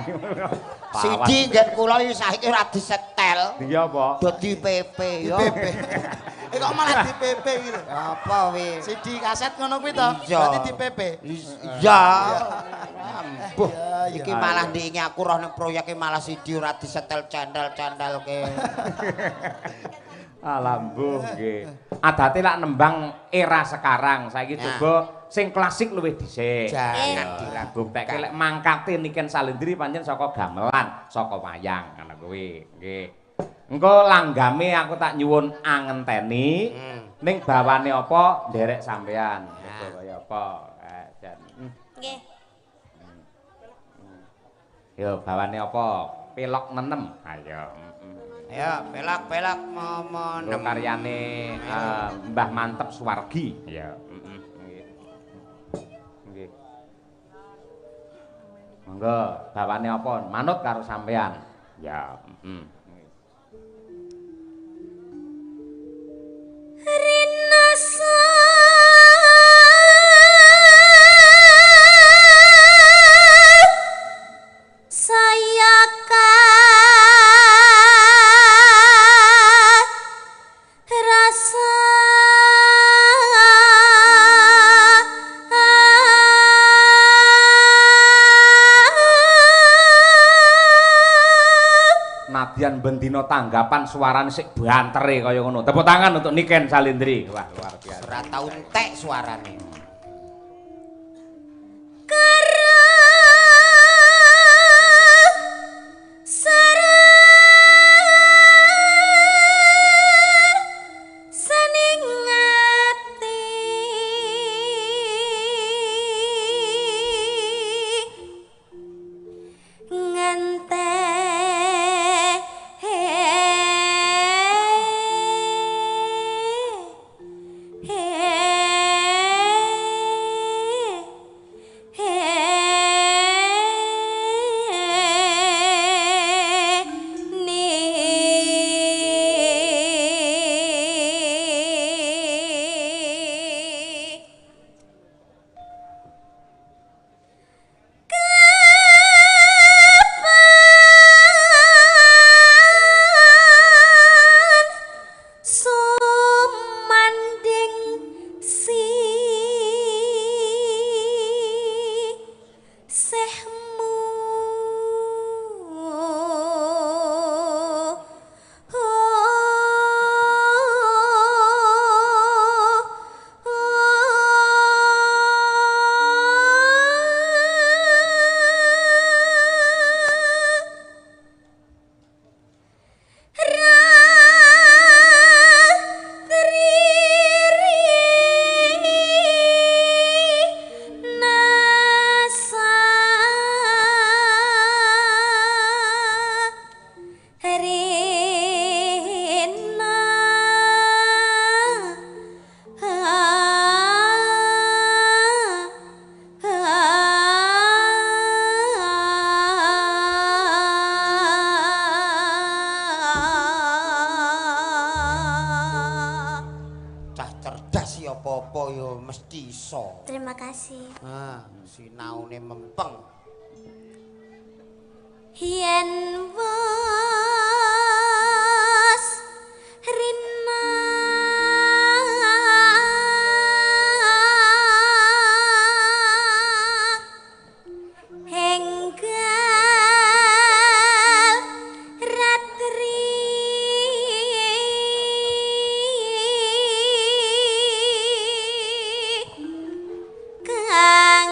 Sidi nggen kula iki saiki ora disetel. Iya apa? Dadi PP yo. Kok malah di PP gitu. Apa wi? CD kaset ngono kuwi to. Iya. Berarti di PP. Iya. Ambuh. Ya, Iki malah ndingi aku roh ning proyeke malah CD ora disetel candal-candalke. Alambuh nggih. Adate lak nembang era sekarang. Saiki coba sing klasik luwih dhisik. Jangan Buktekke lek mangkate Niken Salendri pancen saka gamelan, saka wayang ngono kuwi. Nggih. Engko langgame aku tak nyuwun angenteni. Ning bawane apa nderek sampean. Coba kaya apa? Jan. Nggih. Yo bawane apa? Pelok nenem. Ayo. Ayo pelak-pelak Lho karyane Mbah Mantep Suwargi. Ya. Nggih. Nggih. Monggo, bawane apa? Manut karo sampean. Ya, Rinasa saya rasa nadyan bendina tanggapan suarane sik bantere kaya ngono. Tepuk tangan untuk Niken Salendri. Wah, luar biasa. ora tau entek suarane. apa-apa ya mesti iso. Terima kasih. Sinaune mempeng. Yen wis rina enggal ratri kang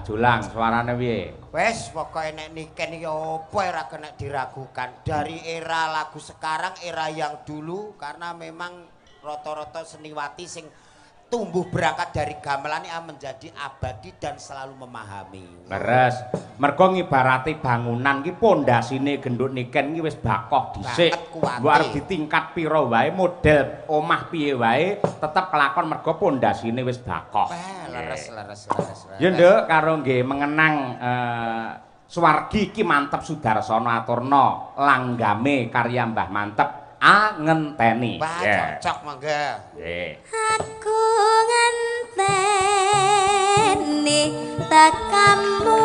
Julang suarane piye? Wes pokoke nek niken iki apa ora kena diragukan. Dari era lagu sekarang, era yang dulu karena memang rata-rata seniwati sing tumbuh berangkat dari gamelan menjadi abadi dan selalu memahami. Leres. Mergo ngibarati bangunan iki pondasine gendut niken iki wis bakoh dhisik. Mbok arep ditingkat pira wae model omah piye wae tetep kelakon mergo pondasine wis bakoh. Leres. Ya nduk karo nggih mengenang Suwargi iki Mantep Sudarsana aturna langgame karya Mbah Mantep ngenteni. Cocok mangga. Nggih. Aku ngenteni tekamu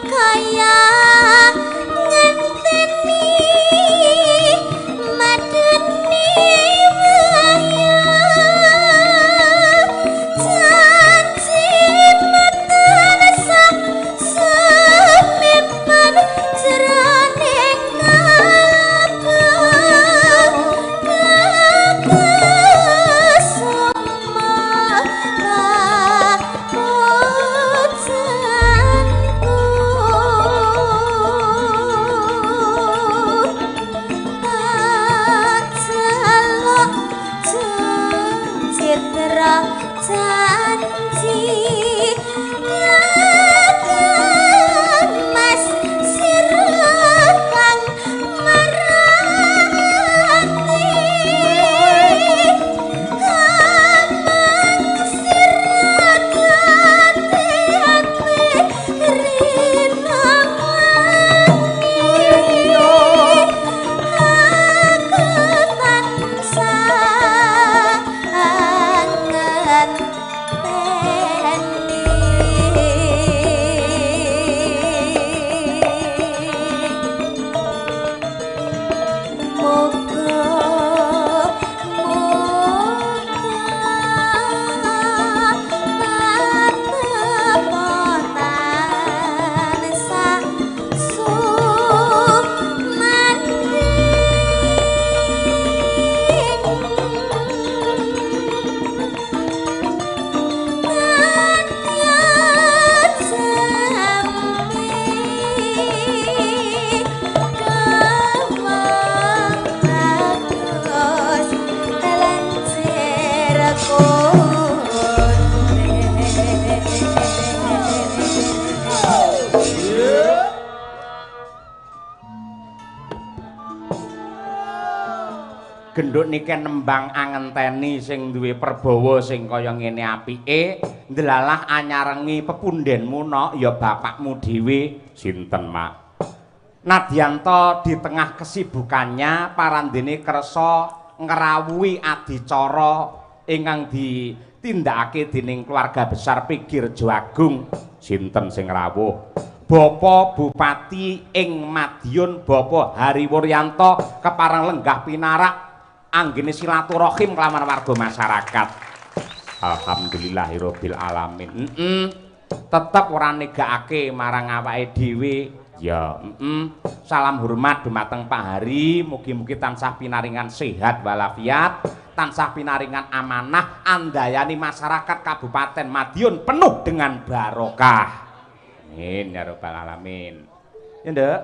kaya ngenteni madeni waya janji matan sang semipan jroning nduk niki nembang angenteni sing duwe perbawa sing kaya ngene apike, ndelalah anyarengi pepundhenmu nok ya bapakmu dhewe sinten, Mak? Nadyanto di tengah kesibukannya parandene kersa ngrawuhi adicara ingkang ditindakake dening keluarga besar Pigirjo Agung. Sinten sing rawuh? Bapak Bupati ing Madiun Bapak Hariwuryanto kepareng lenggah pinarak anggene silaturahim kelawan warga masyarakat. Alhamdulillahirabbil alamin. Tetep ora negakake marang awake dhewe. Ya, salam hormat dumateng Pak Hari, mugi-mugi tansah pinaringan sehat walafiat, tansah pinaringan amanah, andayani masyarakat Kabupaten Madiun penuh dengan barokah. Amin ya rabbal alamin. Ya, Nduk.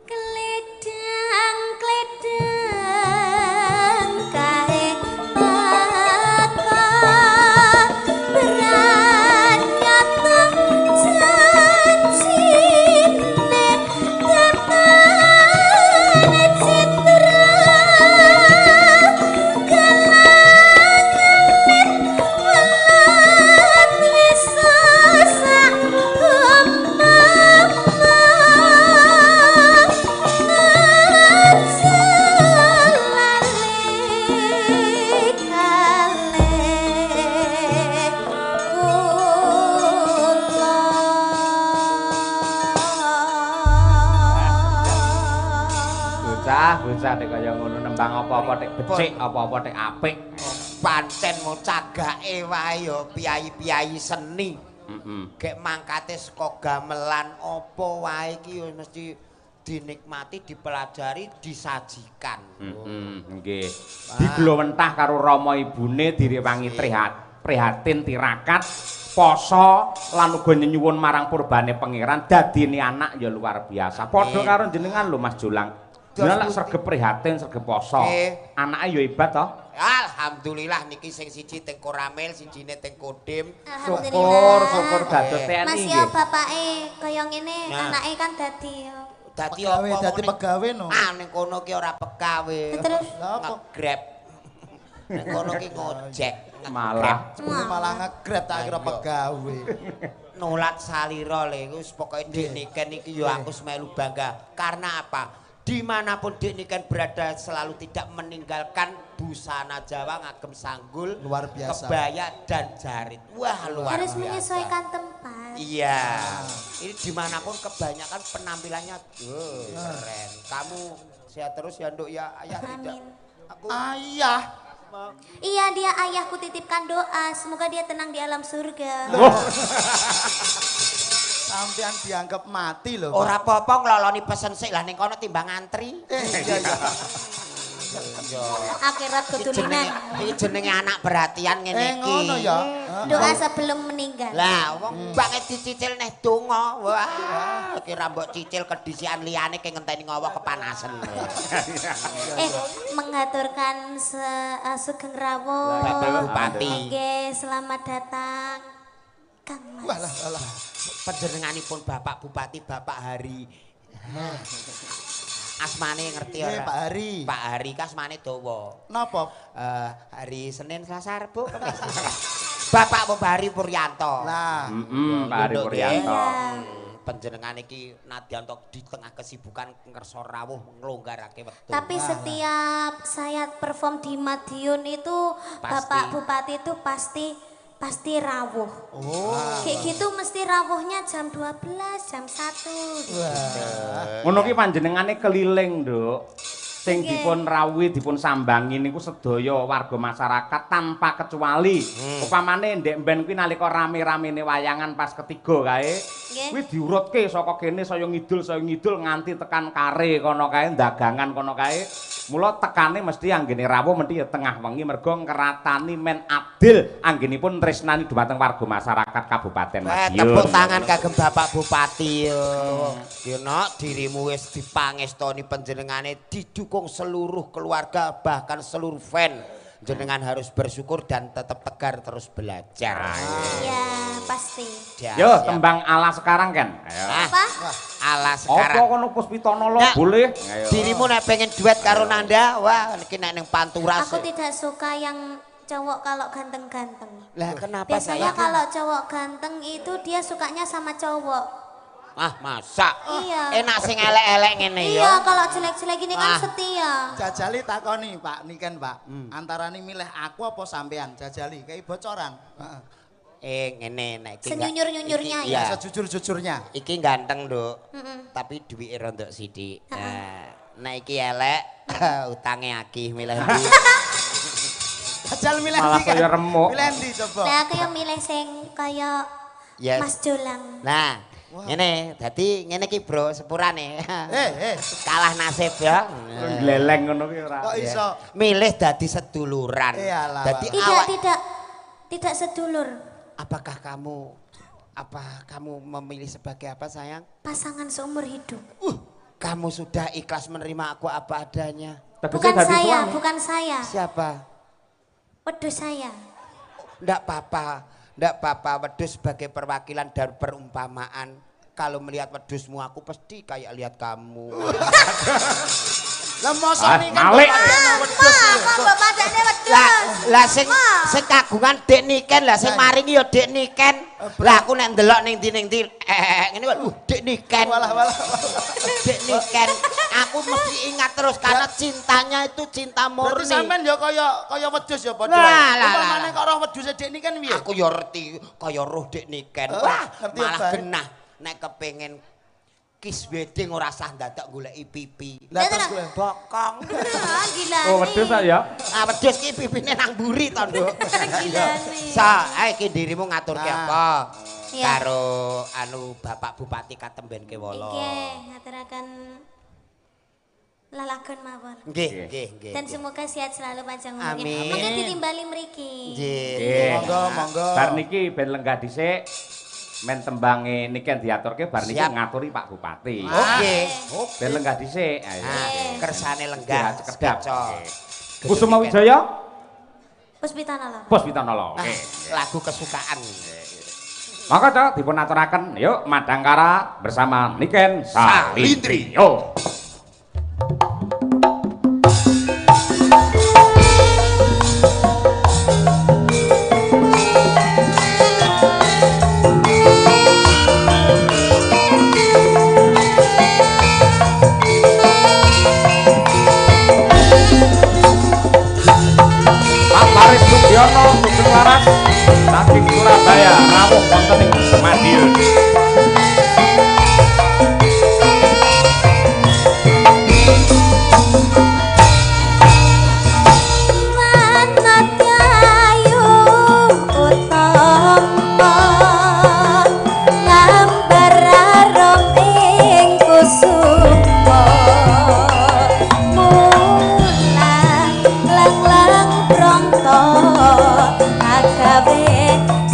Kledang kae bocah nek kaya ngono nembang apa-apa tek becik apa-apa tek apik. Pancen mau cagake wae ya piyayi-piyayi seni. Gek mangkate saka gamelan apa wae iki ya mesti dinikmati, dipelajari, disajikan. Nggih. Diglowentah karo rama ibune direwangi prihatin tirakat poso lan uga nyuwun marang purbane pangeran dadine anak ya luar biasa. Padha karo jenengan lho Mas Jolang. Jenengan lak sregep prihatin, sregep poso. Anake ya hebat to? Alhamdulillah niki sing siji teng Koramil, sijine teng Kodim. Syukur dados TNI Mas nggih. ya bapake kaya ngene, anake kan dadi Dadi dadi pegawe no. Ah ning kono ki ora pegawe. Terus Nge-grab. Ning kono ki ngojek. Malah nge-grab tak kira pegawe. Nulat salira lho wis pokoke Dik Niken iki ya aku melu bangga. Karena apa? Dimanapun Dik Niken berada selalu tidak meninggalkan busana Jawa ngagem sanggul, luar biasa, kebaya dan jarit. Wah luar harus biasa. menyesuaikan tempat. Iya. Ini dimanapun kebanyakan penampilannya keren. Kamu sehat terus ya Nduk ya ayah. Amin. Aku ayah. Iya dia ayahku titipkan doa semoga dia tenang di alam surga. Sampean dianggap mati lho. Ora apa-apa ngloloni pesen sik lah ning kono timbang antri. Iya. Akhirat keturunan. Iki jenenge anak perhatian ngene iki. Ngono ya. Doa sebelum meninggal. Lah wong banget dicicil neh donga. Wah, kira mbok cicil kedisian liyane ke ngenteni ngowo kepanasan. Mengaturkan Sugeng Rawuh. Bapak Bupati. Nggih, selamat datang. Kang Mas. Walah. Panjenenganipun Bapak Bupati Bapak Hari. Asmane ngerti ora? Pak Hari. Pak Hari kasmane dawa. Napa? Hari Senin, Selasa, Rabu. Bapak Hari Puryanto. Lah, Pak Hari Puryanto. Panjenengan iki nadyanto di tengah kesibukan ngerso rawuh nglonggarake wektu. Tapi setiap saya perform di Madiun itu Bapak Bupati itu pasti rawuh. Kayak gitu mesti rawuhnya jam 12, jam 1. Ngono ki panjenengane keliling, Nduk. Sing dipun rawuhi, dipun sambangi niku sedaya warga masyarakat tanpa kecuali. Upamane ndek mben kuwi nalika rame-ramene wayangan pas ketiga kae, kuwi diurutke saka kene saya ngidul nganti tekan kare kono kae, dagangan kono kae. Mula tekane mesti anggene rawuh mesti ya tengah wengi mergo ngratani men adil anggenipun tresnani dhumateng warga masyarakat Kabupaten Madiun. Tepuk tangan kagem Bapak Bupati yo. Yo nok dirimu wis dipangestoni panjenengane didukung seluruh keluarga bahkan seluruh fan. Jenengan harus bersyukur dan tetap tegar terus belajar. Iya, pasti. Yo, tembang ala sekarang kan. Ayo. Apa? Ala Apa sekarang. kono Puspitanala Nah, boleh? Dirimu nek pengen duet karo Nanda, wah iki nek ning Panturas. Aku tidak suka yang cowok kalau ganteng-ganteng. Lah kenapa Biasanya saya? kalau cowok ganteng itu dia sukanya sama cowok. Ah, masa? Iya. Enak sing elek-elek ngene ya. Iya, kalau jelek-jelek ini kan Ah. setia. Jajali takoni Pak Niken Pak. Antarane milih aku apa sampean? Jajali kayak bocoran. Heeh. Ngene nek iki. Senyunyur-nyunyurnya iki- ya. Iya. Sejujur-jujurnya. Iki ganteng, Nduk. Mm-mm. Tapi duwike rontok sithik. Nek iki elek, utange akeh milih ndi. Jajal milih Malah ndi kan? kaya remuk. Milih ndi coba? Nah, aku yang milih sing kayak Yes. Mas Jolang. Nah, ngene, dadi ngene iki, Bro, sepurane. Kalah nasib ya. Gleleng ngono ki ora. Kok iso? Milih dadi seduluran. Iyalah, Dadi Tidak sedulur. apakah kamu memilih sebagai apa, sayang? Pasangan seumur hidup. Kamu sudah ikhlas menerima aku apa adanya. Tegese Bukan dadi saya, suami. bukan saya. Siapa? Wedus saya. Ndak apa-apa, wedus sebagai perwakilan dari perumpamaan. Kalau melihat wedusmu aku pasti kayak lihat kamu. Lah mosok niken Malik. wedhus. Bapaknya wedus. Lah sing kagungan Dek Niken, lah sing maringi ya Dek Niken. Lah aku nek ndelok ning ndi ngene kok Dek Niken. Walah. Dek Niken. Aku mesti ingat terus karena cintanya itu cinta Berarti murni. sampean ya kaya wedhus ya padha. Lah. Umpamane kok roh wedhus Dek Niken piye? Aku ya ngerti kaya roh Dek Niken. Oh, Wah, ngerti malah apa? genah nek kepengin kiss wedding ora sah dadak goleki pipi. Lah terus Lah, kowe. Bokong. Gila Oh, wedhus ya. Ah wedhus ki pipine nang mburi to, Nduk. Gila nih. Sa, ae iki dirimu ngaturke Ah. apa? Iya. Karo Bapak Bupati Katemben Kewolo. Nggih, ngaturaken lalagon mawon. Nggih. Dan semoga sehat selalu panjang umurnya. Amin. Mungkin ditimbali mriki. Nggih. Monggo. Bar niki ben lenggah dhisik men tembange niken diaturke bar niki Siap. ngaturi Pak Bupati. Oke. Ben lenggah dhisik. Ayo. Ah, kersane lenggah Sekedap. sekeco. Kusuma Wijaya, Puspitanala. Puspitanala. Ah, Oke. lagu kesukaan. Maka Cok dipun aturaken yuk Madangkara bersama Niken Salintri. Yo. Pak Laris Sugiono Sugeng Laras saking Surabaya rawuh wonten ing Madiun.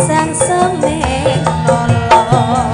Sang semeng nolong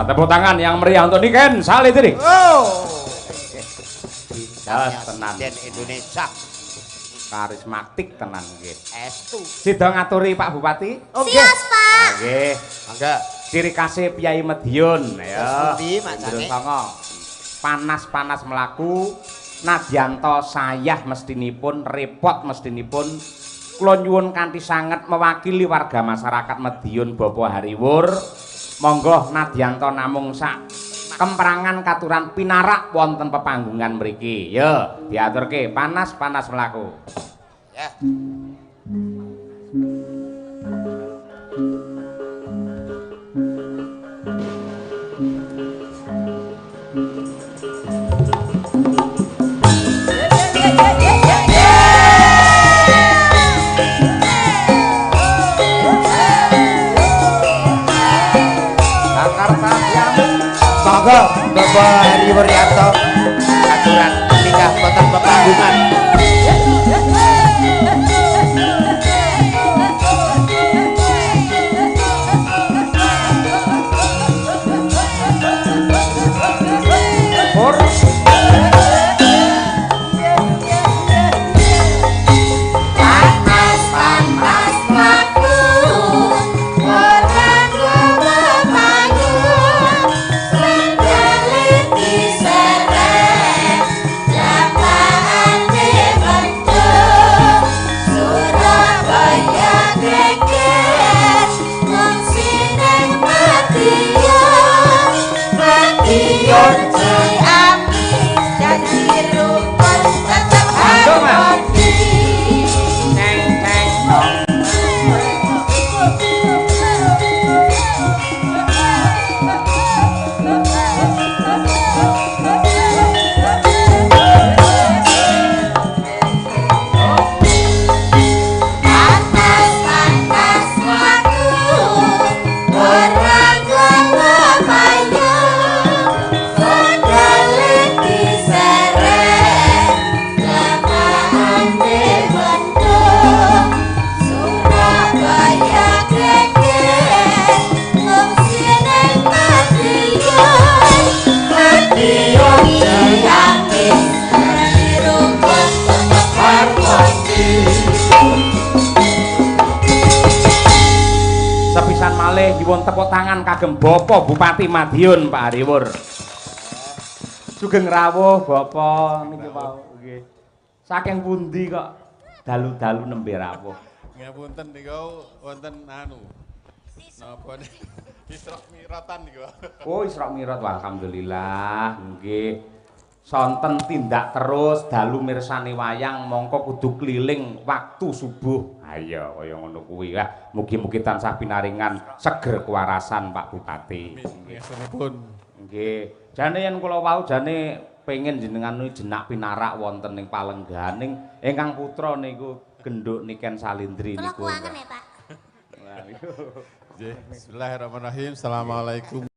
biasa. Tepuk tangan yang meriah untuk Niken Salindri. Oh. Tenan Indonesia. Karismatik tenan nggih. Estu. Sida ngaturi Pak Bupati. Sias, Pak. Nggih. Mangga. Ciri khasnya Piyai Madiun ya. Pundi macane? Panas-panas melaku, nadyanto sayah mestinipun, repot mestinipun. Kula nyuwun kanthi sanget mewakili warga masyarakat Madiun Bapa Hariwur. Monggo nadyanto namung sak kemperangan katuran pinarak wonten pepanggungan mriki. Ya, diaturke panas-panas melaku. Ya. Monggo Bapak Hari Waryanto aturan nikah boten pepanggungan. Sepisan malih nyuwun tepuk tangan kagem Bapak Bupati Madiun Pak Hariwur. Sugeng rawuh Bapak niki wau nggih. Saking pundi kok dalu-dalu nembe rawuh? Ngapunten niku wonten anu. Napa Isra Miratan niku. Oh, Isra Mi'raj alhamdulillah nggih. Sonten tindak terus dalu mirsani wayang mongko kudu keliling waktu subuh. Ayo kaya ngono kuwi lah. Mugi-mugi tansah pinaringan seger kewarasan Pak Bupati. Nggih. Nggih. Jane yen kula wau jane pengen jenengan jenak pinarak wonten ing palengganing ingkang putra niku genduk Niken Salindri Kula niku. kuangen ya, Pak. Bismillahirrahmanirrahim. Assalamualaikum